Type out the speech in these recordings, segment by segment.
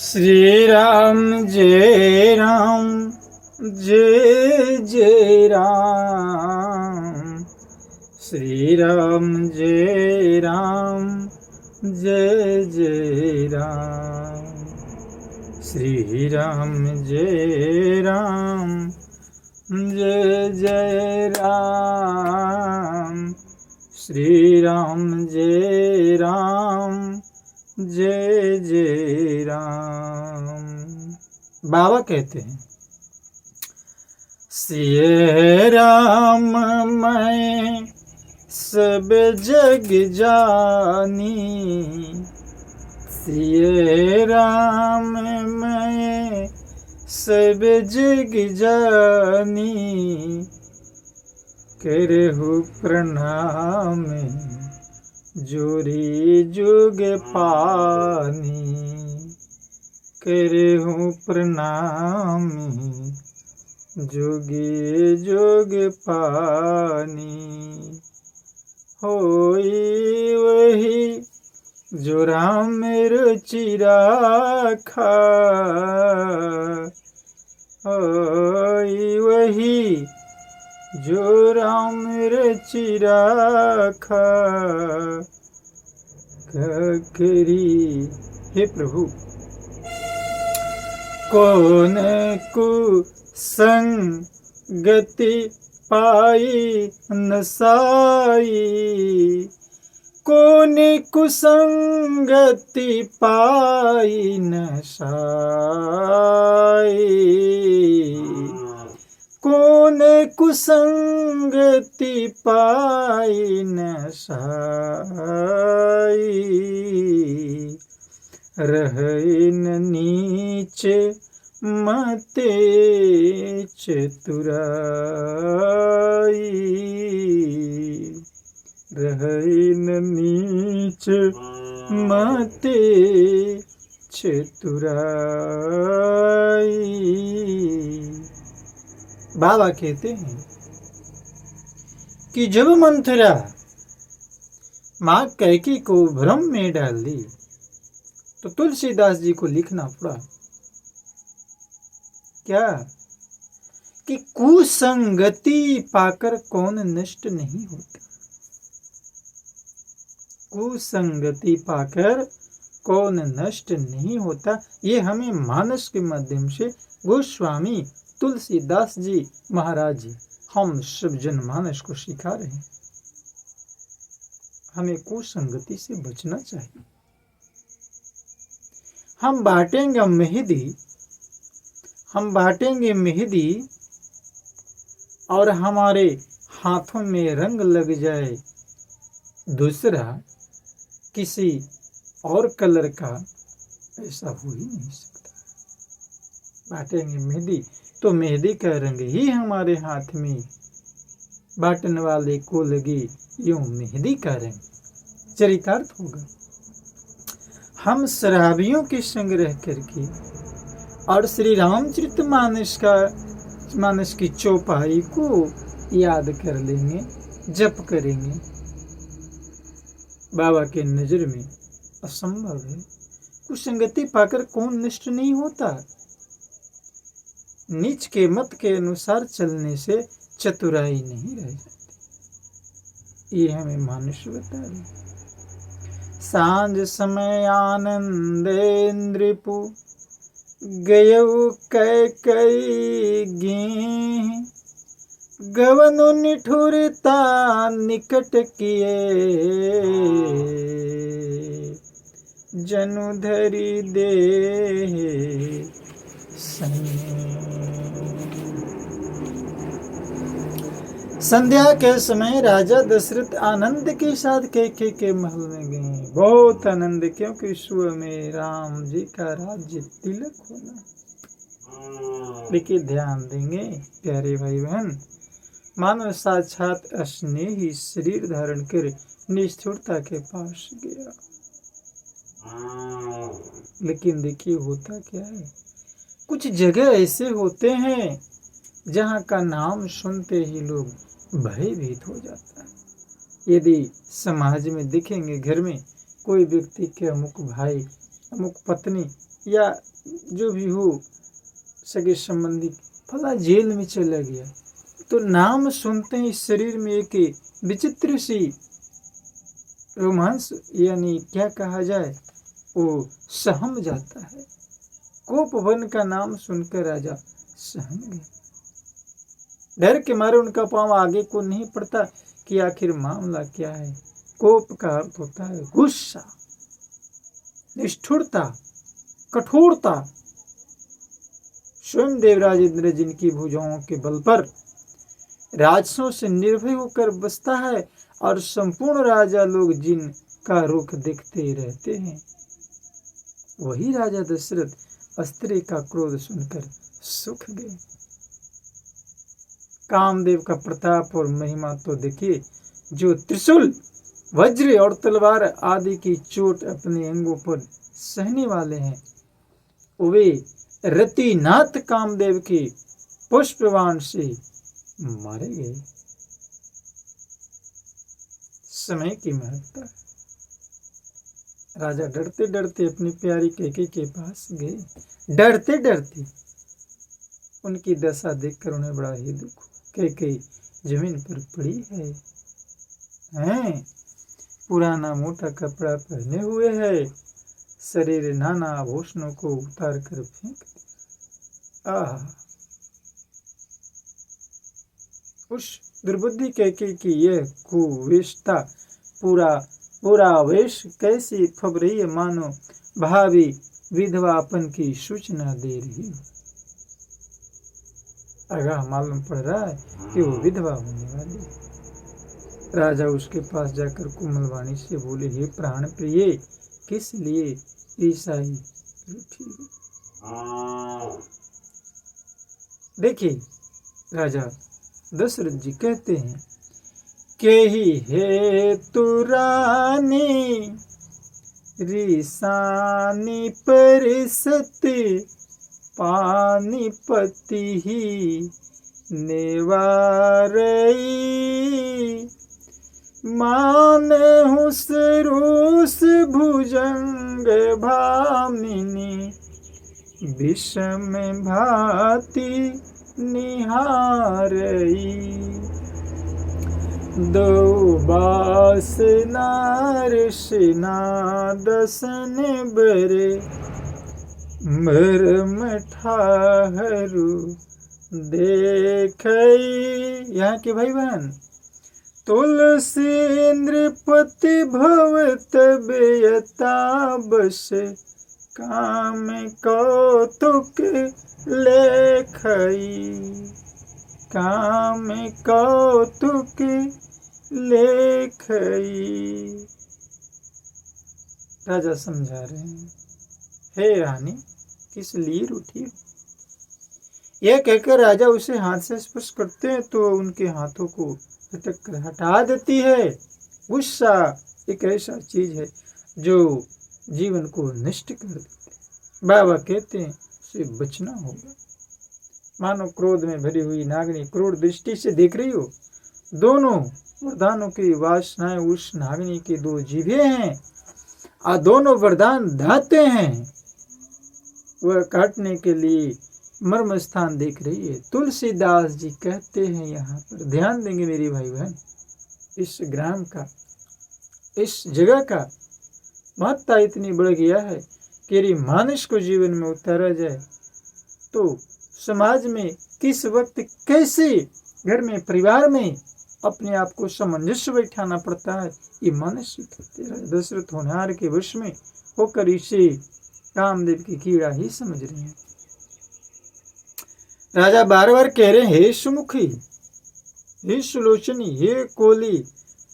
श्री राम जय राम जय जय राम। श्री राम जय राम जय जय राम। श्री राम जय राम जय जय राम। श्री राम जय राम जय जय राम। बाबा कहते हैं, सिय राम मैं सब जग जानी। सिय राम मैं सब जग जानी। करहु प्रणाम जोरी जुग पानी। करहु प्रणाम जोगी जुग पानी। होई वही जो राम रुचि राखा। होई वही जो राम रुचि राखा। करी हे प्रभु कौन कुसंगति पाई नसाई। कौन कुसंगति पाई नसाई। कौन कुसंगति पाई नसाई। रहन नीच मते चतुराई। रहन नीच मते चतुराई। बाबा कहते हैं कि जब मंथरा मां कैकेयी को भ्रम में डाल दी तो तुलसीदास जी को लिखना पड़ा क्या कि कुसंगति पाकर कौन नष्ट नहीं होता। कुसंगति पाकर कौन नष्ट नहीं होता। ये हमें मानस के माध्यम से गोस्वामी तुलसीदास जी महाराज जी हम सब जनमानस को सिखा रहे हैं। हमें कुसंगति से बचना चाहिए। हम बांटेंगे मेहंदी और हमारे हाथों में रंग लग जाए दूसरा किसी और कलर का, ऐसा हो ही नहीं सकता। बांटेंगे मेहंदी तो मेहंदी का रंग ही हमारे हाथ में, बांटने वाले को लगे यूं मेहंदी का रंग, चरितार्थ होगा। हम शराबियों के संग रह करके और श्री रामचरितमानस की चौपाई को याद कर लेंगे, जप करेंगे। बाबा के नजर में असंभव है। कुसंगति पाकर कौन नष्ट नहीं होता। नीच के मत के अनुसार चलने से चतुराई नहीं रह जाती। ये हमें मानुष बता रहे। सांझ समय आनंदेन्द्रिपु गयऊ कैकेयी गेह। गवनु निठुरता निकट किए। जनु धरि देह संध्या के समय राजा दशरथ आनंद के साथ कैकेयी के महल में गए। बहुत आनंद, क्योंकि सुबह में राम जी का राज्य तिलक होना। लेकिन ध्यान देंगे प्यारे भाई बहन, मानव साक्षात स्नेही शरीर धारण कर निष्ठुरता के पास गया। लेकिन देखिए होता क्या है, कुछ जगह ऐसे होते हैं जहाँ का नाम सुनते ही लोग भयभीत हो जाता है। यदि समाज में देखेंगे, घर में कोई व्यक्ति के अमुक भाई अमुक पत्नी या जो भी हो सगे संबंधी फला जेल में चला गया, तो नाम सुनते ही शरीर में एक विचित्र सी रोमांस यानी क्या कहा जाए वो सहम जाता है। कोपवन का नाम सुनकर राजा सहम गए। डर के मारे उनका पांव आगे को नहीं पड़ता कि आखिर मामला क्या है। कोप का अर्थ होता है गुस्सा, निष्ठुरता, कठोरता। स्वयं देवराज इंद्र जिनकी भुजाओं के बल पर राजसों से निर्भय होकर बसता है और संपूर्ण राजा लोग जिनका रुख देखते रहते हैं, वही राजा दशरथ स्त्री का क्रोध सुनकर सुख गए। कामदेव का प्रताप और महिमा तो देखिए, जो त्रिशूल, वज्र और तलवार आदि की चोट अपने अंगों पर सहने वाले हैं, वे रतिनाथ कामदेव के पुष्पबाण से मारे गए। समय की महत्ता। राजा डरते डरते अपनी प्यारी कैकेयी के पास गए। डरते डरते उनकी दशा देखकर उन्हें बड़ा ही दुख। कैकेयी जमीन पर पड़ी है, पुराना मोटा कपड़ा पहने हुए है, शरीर नाना आभूषणों को उतार कर फेंक दिया। उस दुर्बुद्धि कैकेयी की यह कुवेशता, पूरा वेश कैसी फब रही है, मानो भावी विधवापन की सूचना दे रही हो। आगाह मालूम पड़ रहा है कि वो विधवा होने वाली है। राजा उसके पास जाकर कोमल वाणी से बोले, हे प्राण प्रिय, किस लिए ईसाई रूठी? देखिए राजा दशरथ जी कहते हैं, केहि हेतु रानी रिसानी परिसति पानीपति ही नेवारई, मानहु सरूस भुजंग भामिनी विषम भाति निहारई, दो बासना ऋषिना दसन बरे मरम ठाहरू देखई। यहाँ के भाई बहन, तुलसी इंद्रपति भव तबयता बस, काम कौतुक लेखई, काम कौतुक लेखई। राजा समझा रहे हैं, हे रानी, किस लिए रूठी हो? यह कहकर राजा उसे हाथ से स्पर्श करते हैं तो उनके हाथों को झटक कर हटा देती है। गुस्सा एक ऐसा चीज है जो जीवन को नष्ट कर देते हैं। बाबा कहते हैं उसे बचना होगा। मानो क्रोध में भरी हुई नागिनी क्रूर दृष्टि से देख रही हो। दोनों वरदानों की वासनाएं उस नागिनी की दो जीभे हैं और दोनों वरदान दाते हैं। वह काटने के लिए मर्म स्थान देख रही है। तुलसीदास जी कहते हैं, यहाँ पर ध्यान देंगे मेरी भाई बहन, इस ग्राम का, इस जगह का महत्ता इतनी बढ़ गया है कि यदि मानस को जीवन में उतारा जाए तो समाज में किस वक्त कैसे घर में परिवार में अपने आप को सामंजस्य बैठाना पड़ता है, ये मानस सिखाते हैं। दशरथ होनहार के वश में होकर इसे कामदेव की कीड़ा ही समझ रहे हैं। राजा बार बार कह रहे हैं, हे सुमुखी, हे सुलोचनी, हे कोली,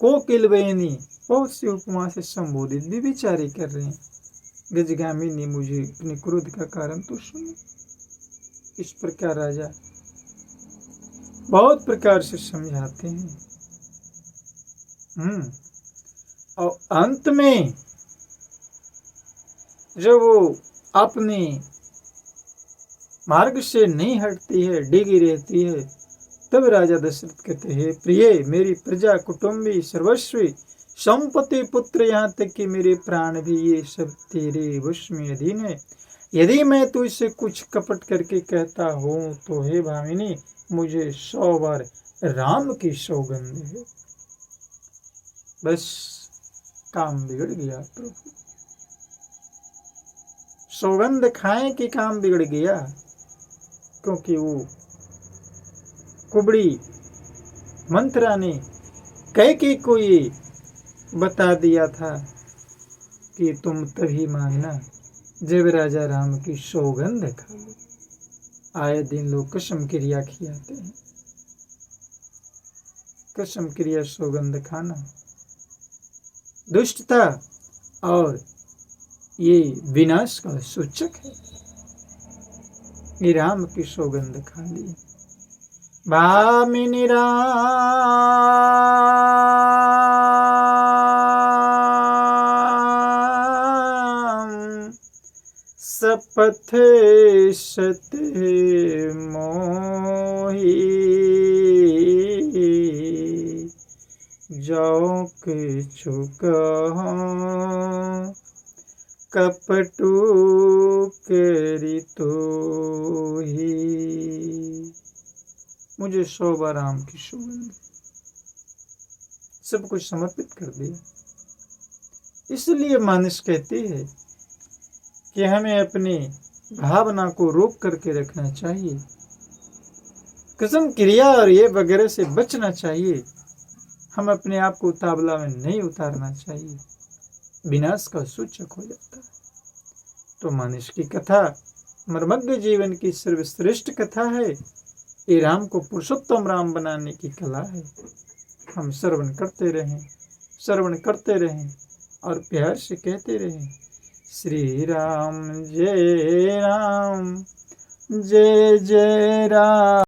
कोकिलबेनी, बहुत सी उपमा से संबोधित भी विचारे कर रहे हैं। गजगामिनी, मुझे अपने क्रोध का कारण तो सुनो। इस प्रकार राजा बहुत प्रकार से समझाते हैं। और अंत में जब वो अपने मार्ग से नहीं हटती है, डिगी रहती है, तब राजा दशरथ कहते हैं, प्रिय, मेरी प्रजा, कुटुंबी, सर्वस्वी संपत्ति पुत्र, यहाँ तक कि मेरे प्राण भी, ये सब तेरे वश में अधीन है। यदि मैं तुझसे कुछ कपट करके कहता हूँ तो हे भामिनी, मुझे 100 बार राम की सौगंध है। बस काम बिगड़ गया प्रभु, सौगंध खाएं कि काम बिगड़ गया, क्योंकि वो कुबड़ी मंत्रा ने कैकेयी को ये बता दिया था कि तुम तभी मांगना जब राजा राम की सौगंध खा लो। आए दिन लोग कसम क्रिया खियाते हैं, कसम क्रिया सौगंध खाना दुष्टता और ये विनाश का सूचक है। ये राम की सौगंध खा ली। भामिनी राम शपथ सत्य मोही, जो किछु कहूं कपटू करी तोही। मुझे 100 बार राम की सौगंध, सब कुछ समर्पित कर दिया। इसलिए मानस कहती है कि हमें अपनी भावना को रोक करके रखना चाहिए, कसम क्रिया और ये वगैरह से बचना चाहिए। हम अपने आप को उतावला में नहीं उतारना चाहिए, विनाश का सूचक हो जाता है। तो मानस की कथा मर्मज्ञ जीवन की सर्वश्रेष्ठ कथा है। ये राम को पुरुषोत्तम राम बनाने की कला है। हम श्रवण करते रहें, श्रवण करते रहें और प्यार से कहते रहें, श्री राम जय जय राम।